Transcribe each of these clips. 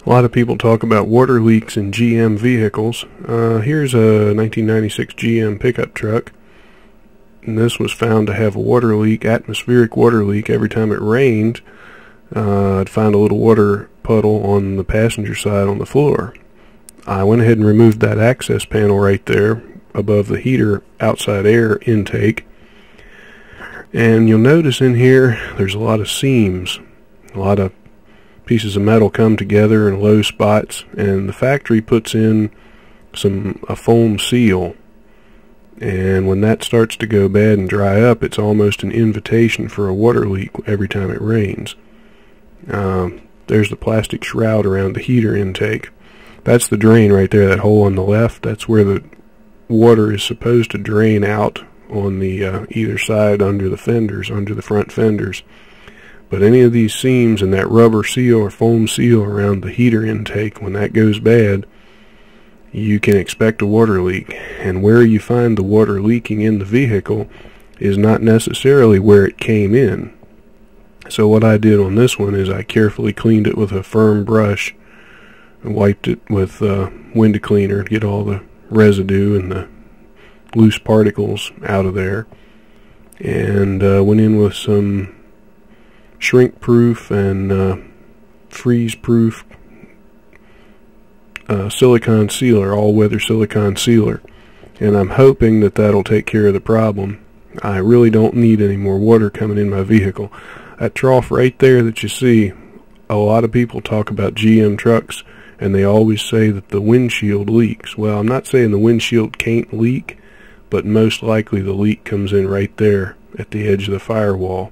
A lot of people talk about water leaks in GM vehicles. Here's a 1996 GM pickup truck, and this was found to have a water leak, atmospheric water leak. Every time it rained, I'd find a little water puddle on the passenger side on the floor. I went ahead and removed that access panel right there above the heater outside air intake, and you'll notice in here there's a lot of seams, a lot of pieces of metal come together in low spots, and the factory puts in a foam seal, and when that starts to go bad and dry up, it's almost an invitation for a water leak every time it rains. There's the plastic shroud around the heater intake. That's the drain right there, that hole on the left. That's where the water is supposed to drain out on the either side under the fenders, under the front fenders. But any of these seams and that rubber seal or foam seal around the heater intake, when that goes bad, you can expect a water leak. And where you find the water leaking in the vehicle is not necessarily where it came in. So what I did on this one is I carefully cleaned it with a firm brush and wiped it with window cleaner to get all the residue and the loose particles out of there, and went in with some shrink-proof and freeze-proof silicone sealer, all-weather silicone sealer, and I'm hoping that that'll take care of the problem. I really don't need any more water coming in my vehicle. That trough right there that you see, a lot of people talk about GM trucks and they always say that the windshield leaks. Well, I'm not saying the windshield can't leak, but most likely the leak comes in right there at the edge of the firewall.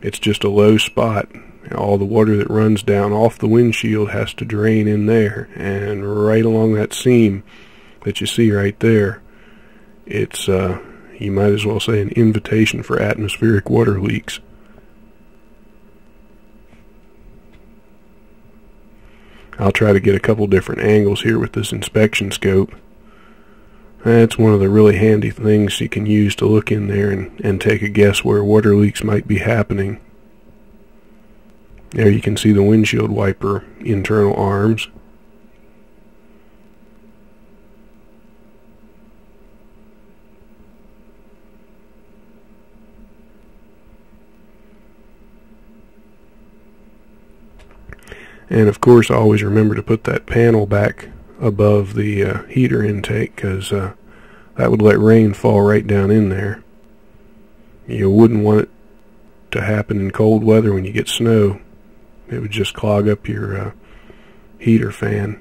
It's just a low spot. All the water that runs down off the windshield has to drain in there, and right along that seam that you see right there, it's you might as well say an invitation for atmospheric water leaks. I'll try to get a couple different angles here with this inspection scope. That's one of the really handy things you can use to look in there and take a guess where water leaks might be happening. There you can see the windshield wiper internal arms. And of course, always remember to put that panel back above the heater intake, because that would let rain fall right down in there. You wouldn't want it to happen in cold weather when you get snow. It would just clog up your heater fan.